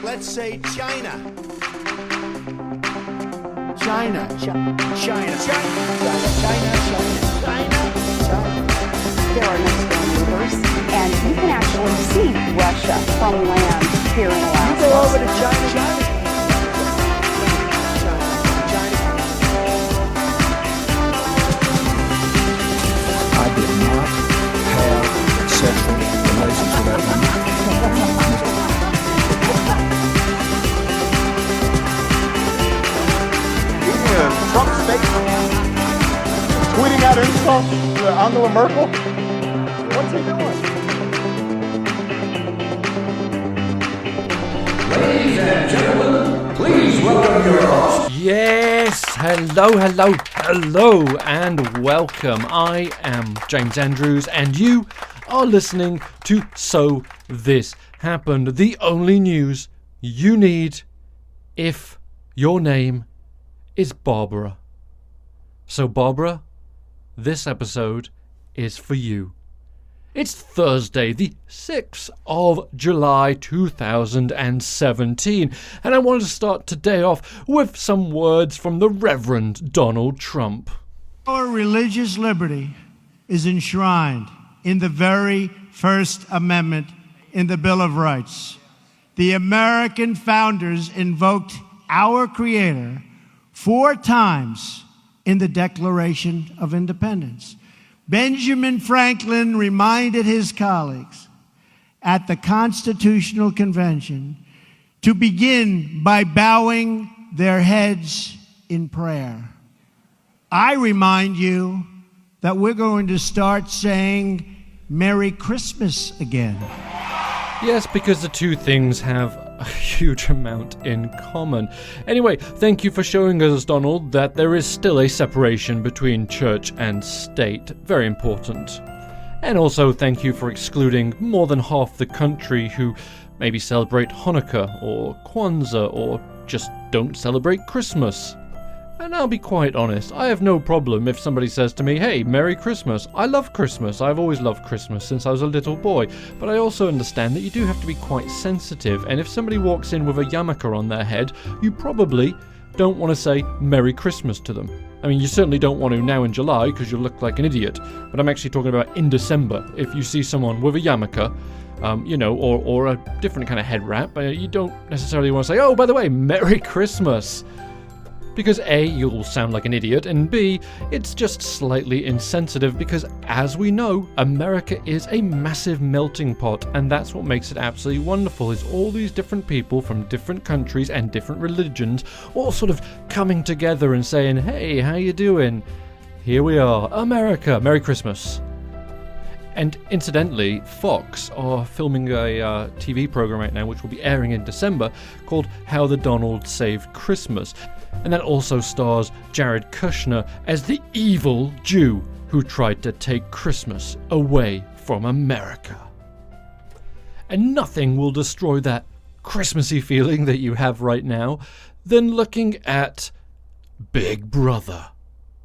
Let's say China. China. There are next door neighbors, and you can actually see Russia from land here in Alaska. You go over to China. I did not have sexual relations with that woman. Trump statement, tweeting out insults to Angela Merkel. What's he doing? Ladies and gentlemen, please welcome your host. Yes, hello, and welcome. I am James Andrews, and you are listening to So This Happened, the only news you need if your name is Barbara. So Barbara, this episode is for you. It's Thursday, the 6th of July 2017, and I wanted to start today off with some words from the Reverend Donald Trump. Our religious liberty is enshrined in the very First Amendment in the Bill of Rights. The American founders invoked our Creator 4 times in the Declaration of Independence. Benjamin Franklin reminded his colleagues at the Constitutional Convention to begin by bowing their heads in prayer. I remind you that we're going to start saying Merry Christmas again. Yes, because the two things have a huge amount in common. Anyway, thank you for showing us, Donald, that there is still a separation between church and state. Very important. And also thank you for excluding more than half the country who maybe celebrate Hanukkah or Kwanzaa or just don't celebrate Christmas. And I'll be quite honest, I have no problem if somebody says to me, hey, Merry Christmas. I love Christmas. I've always loved Christmas since I was a little boy. But I also understand that you do have to be quite sensitive. And if somebody walks in with a yarmulke on their head, you probably don't want to say Merry Christmas to them. I mean, you certainly don't want to now in July because you'll look like an idiot. But I'm actually talking about in December. If you see someone with a yarmulke, or a different kind of head wrap, you don't necessarily want to say, oh, by the way, Merry Christmas. Because A, you'll sound like an idiot, and B, it's just slightly insensitive because, as we know, America is a massive melting pot, and that's what makes it absolutely wonderful, is all these different people from different countries and different religions all sort of coming together and saying, hey, how you doing? Here we are, America, Merry Christmas. And incidentally, Fox are filming a TV program right now, which will be airing in December, called How the Donald Saved Christmas. And that also stars Jared Kushner as the evil Jew who tried to take Christmas away from America. And nothing will destroy that Christmassy feeling that you have right now than looking at Big Brother.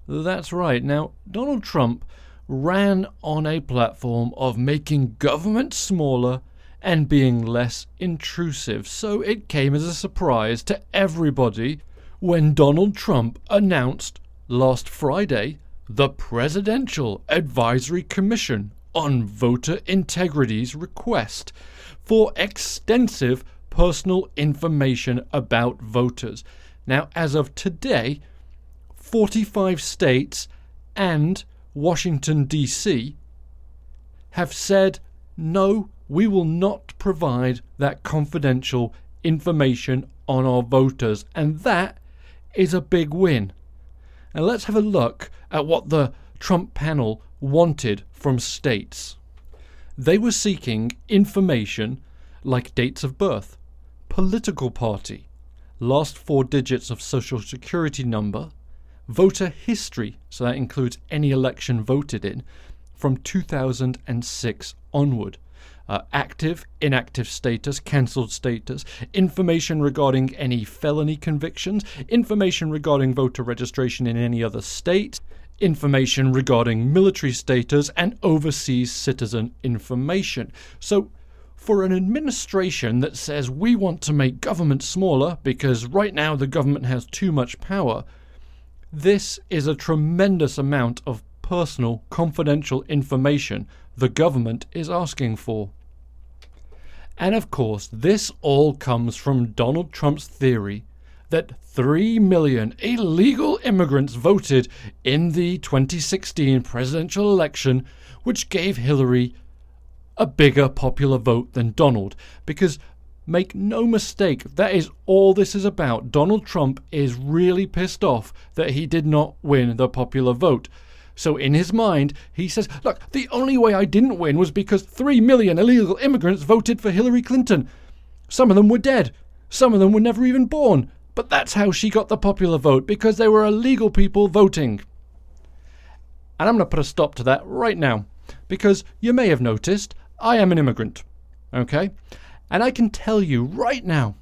That's right. Now, Donald Trump ran on a platform of making government smaller and being less intrusive, so it came as a surprise to everybody when Donald Trump announced last Friday the Presidential Advisory Commission on Voter Integrity's request for extensive personal information about voters. Now, as of today, 45 states and Washington, D.C. have said, no, we will not provide that confidential information on our voters, and that is a big win. Now let's have a look at what the Trump panel wanted from states. They were seeking information like dates of birth, political party, last 4 digits of social security number, voter history, so that includes any election voted in, from 2006 onward. Active, inactive status, cancelled status, information regarding any felony convictions, information regarding voter registration in any other state, information regarding military status, and overseas citizen information. So for an administration that says we want to make government smaller because right now the government has too much power, this is a tremendous amount of personal, confidential information the government is asking for. And of course, this all comes from Donald Trump's theory that 3 million illegal immigrants voted in the 2016 presidential election, which gave Hillary a bigger popular vote than Donald. Because, make no mistake, that is all this is about. Donald Trump is really pissed off that he did not win the popular vote. So in his mind, he says, look, the only way I didn't win was because 3 million illegal immigrants voted for Hillary Clinton. Some of them were dead. Some of them were never even born. But that's how she got the popular vote, because they were illegal people voting. And I'm going to put a stop to that right now, because you may have noticed I am an immigrant, okay? And I can tell you right now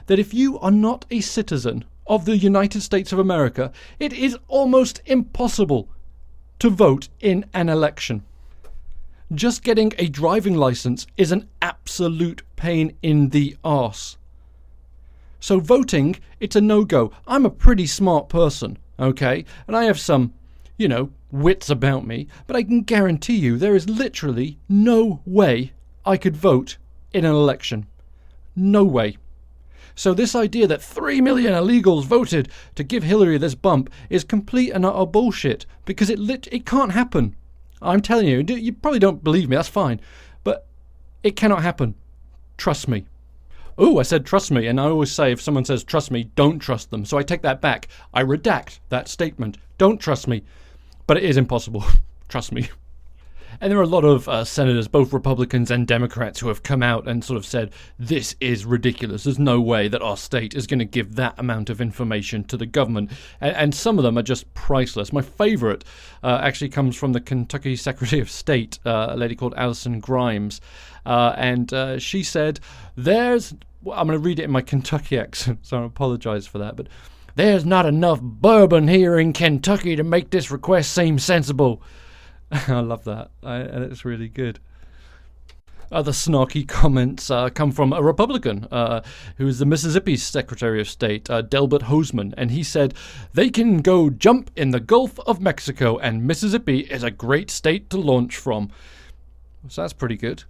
that if you are not a citizen of the United States of America, it is almost impossible to vote in an election. Just getting a driving license is an absolute pain in the arse. So voting, it's a no-go. I'm a pretty smart person, okay? And I have some, wits about me, but I can guarantee you there is literally no way I could vote in an election. No way. So this idea that 3 million illegals voted to give Hillary this bump is complete and utter bullshit, because it can't happen. I'm telling you, you probably don't believe me, that's fine, but it cannot happen. Trust me. Oh, I said trust me, and I always say if someone says trust me, don't trust them. So I take that back. I redact that statement. Don't trust me. But it is impossible. Trust me. And there are a lot of senators, both Republicans and Democrats, who have come out and sort of said, this is ridiculous. There's no way that our state is going to give that amount of information to the government. And some of them are just priceless. My favorite actually comes from the Kentucky Secretary of State, a lady called Alison Grimes. And she said, I'm going to read it in my Kentucky accent, so I apologize for that. But there's not enough bourbon here in Kentucky to make this request seem sensible. I love that. And it's really good. Other snarky comments come from a Republican who is the Mississippi Secretary of State, Delbert Hosemann, and he said, they can go jump in the Gulf of Mexico, and Mississippi is a great state to launch from. So that's pretty good.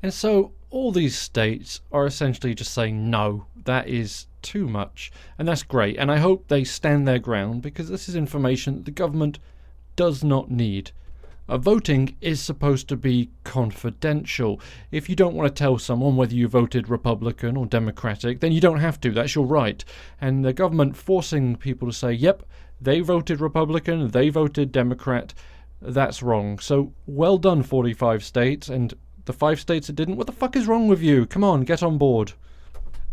And so all these states are essentially just saying, no, that is too much. And that's great. And I hope they stand their ground, because this is information that the government does not need. Voting is supposed to be confidential. If you don't want to tell someone whether you voted Republican or Democratic, then you don't have to. That's your right. And the government forcing people to say, yep, they voted Republican, they voted Democrat, that's wrong. So well done, 45 states, and the 5 states that didn't. What the fuck is wrong with you? Come on, get on board.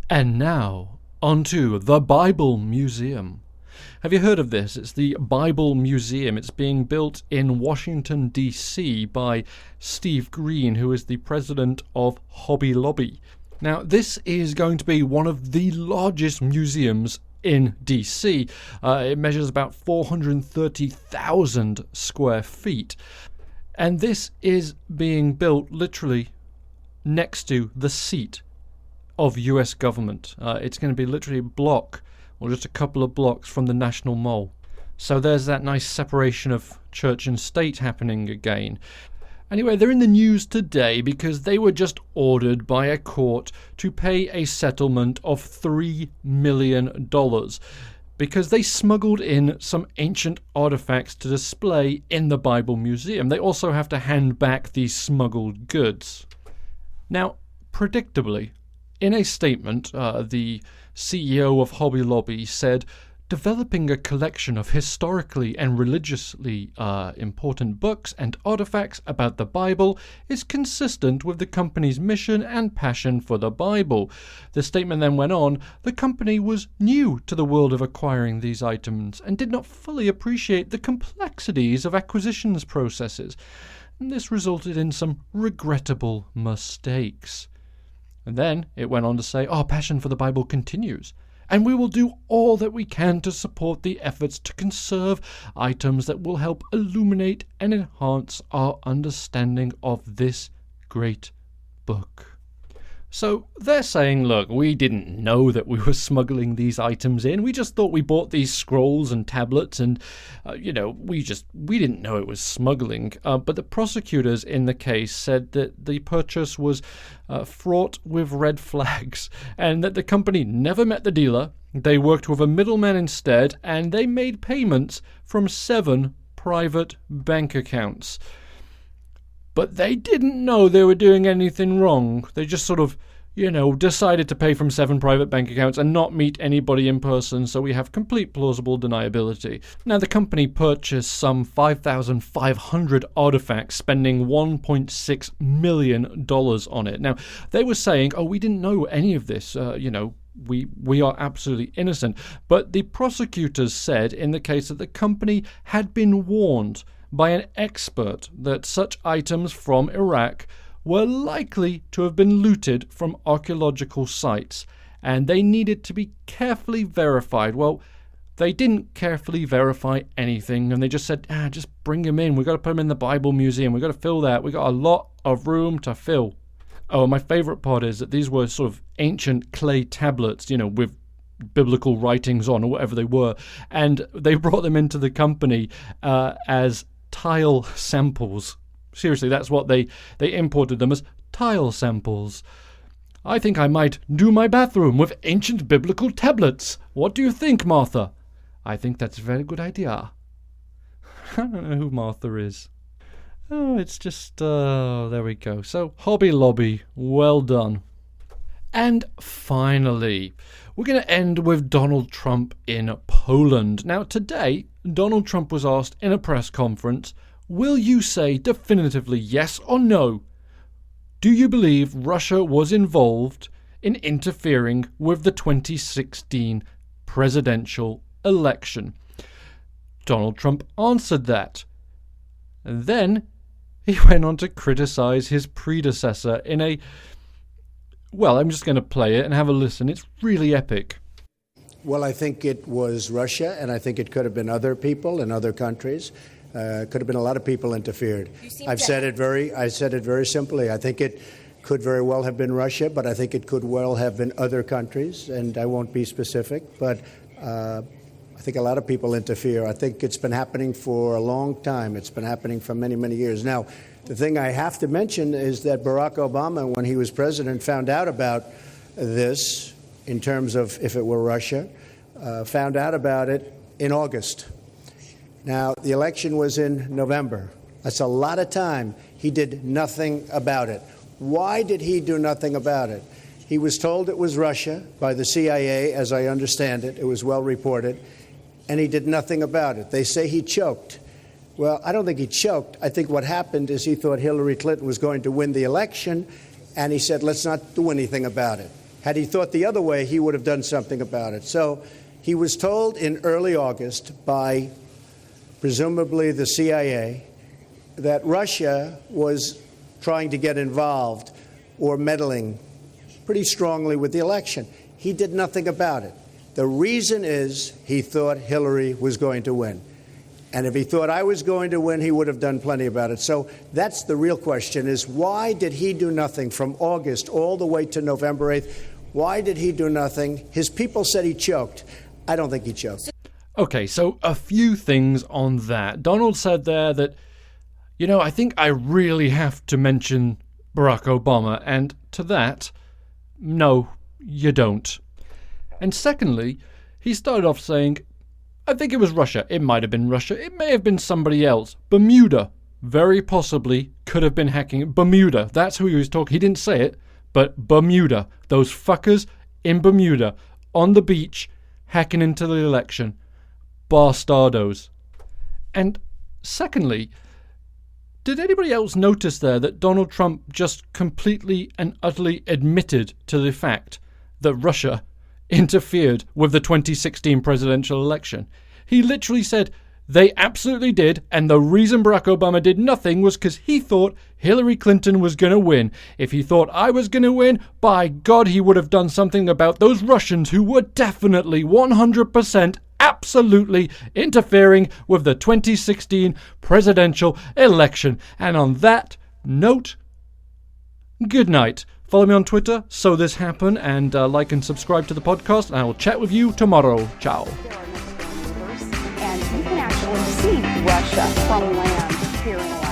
And now, onto the Bible Museum. Have you heard of this? It's the Bible Museum. It's being built in Washington, D.C. by Steve Green, who is the president of Hobby Lobby. Now, this is going to be one of the largest museums in D.C. It measures about 430,000 square feet. And this is being built literally next to the seat of US government. It's going to be literally a block, or just a couple of blocks from the National Mall. So there's that nice separation of church and state happening again. Anyway, they're in the news today because they were just ordered by a court to pay a settlement of $3 million because they smuggled in some ancient artifacts to display in the Bible Museum. They also have to hand back these smuggled goods. Now, predictably, in a statement, the CEO of Hobby Lobby said, developing a collection of historically and religiously important books and artifacts about the Bible is consistent with the company's mission and passion for the Bible. The statement then went on, the company was new to the world of acquiring these items and did not fully appreciate the complexities of acquisitions processes. And this resulted in some regrettable mistakes. And then it went on to say, our passion for the Bible continues, and we will do all that we can to support the efforts to conserve items that will help illuminate and enhance our understanding of this great book. So they're saying, look, we didn't know that we were smuggling these items in. We just thought we bought these scrolls and tablets and, we didn't know it was smuggling. But the prosecutors in the case said that the purchase was fraught with red flags and that the company never met the dealer. They worked with a middleman instead, and they made payments from 7 private bank accounts. But they didn't know they were doing anything wrong. They just sort of, decided to pay from 7 private bank accounts and not meet anybody in person, so we have complete plausible deniability. Now, the company purchased some 5,500 artifacts, spending $1.6 million on it. Now, they were saying, we didn't know any of this, we are absolutely innocent. But the prosecutors said in the case that the company had been warned by an expert that such items from Iraq were likely to have been looted from archaeological sites, and they needed to be carefully verified. Well, they didn't carefully verify anything, and they just said, just bring them in. We've got to put them in the Bible Museum. We've got to fill that. We've got a lot of room to fill. Oh, my favorite part is that these were sort of ancient clay tablets, with biblical writings on, or whatever they were, and they brought them into the company as tile samples. Seriously, that's what they imported them as, tile samples. I think I might do my bathroom with ancient biblical tablets. What do you think, Martha? I think that's a very good idea. I don't know who Martha is. Oh, it's just, there we go. So, Hobby Lobby, well done. And finally, we're going to end with Donald Trump in Poland. Now, today, Donald Trump was asked in a press conference, will you say definitively yes or no? Do you believe Russia was involved in interfering with the 2016 presidential election? Donald Trump answered that. And then he went on to criticize his predecessor in a... Well, I'm just going to play it and have a listen. It's really epic. Well, I think it was Russia, and I think it could have been other people in other countries. Could have been a lot of people interfered. I said it very simply. I think it could very well have been Russia, but I think it could well have been other countries, and I won't be specific. But I think a lot of people interfere. I think it's been happening for a long time. It's been happening for many, many years. Now, the thing I have to mention is that Barack Obama, when he was president, found out about this in terms of if it were Russia, found out about it in August. Now, the election was in November. That's a lot of time. He did nothing about it. Why did he do nothing about it? He was told it was Russia by the CIA, as I understand it. It was well reported. And he did nothing about it. They say he choked. Well, I don't think he choked. I think what happened is he thought Hillary Clinton was going to win the election, and he said, let's not do anything about it. Had he thought the other way, he would have done something about it. So he was told in early August by presumably the CIA that Russia was trying to get involved or meddling pretty strongly with the election. He did nothing about it. The reason is he thought Hillary was going to win. And if he thought I was going to win, he would have done plenty about it. So that's the real question, is why did he do nothing from August all the way to November 8th? Why did he do nothing? His people said he choked. I don't think he choked. Okay, so a few things on that. Donald said there that, I think I really have to mention Barack Obama. And to that, no, you don't. And secondly, he started off saying, I think it was Russia. It might have been Russia. It may have been somebody else. Bermuda, very possibly, could have been hacking. Bermuda, that's who he was talking. He didn't say it, but Bermuda. Those fuckers in Bermuda, on the beach, hacking into the election. Bastardos. And secondly, did anybody else notice there that Donald Trump just completely and utterly admitted to the fact that Russia interfered with the 2016 presidential election? He literally said they absolutely did, and the reason Barack Obama did nothing was because he thought Hillary Clinton was going to win. If he thought I was going to win, by God, he would have done something about those Russians who were definitely 100% absolutely interfering with the 2016 presidential election. And on that note, Good night. Follow me on Twitter, So This Happen, and like and subscribe to the podcast, and I will chat with you tomorrow. Ciao. And you can actually see Russia from land here in Alaska.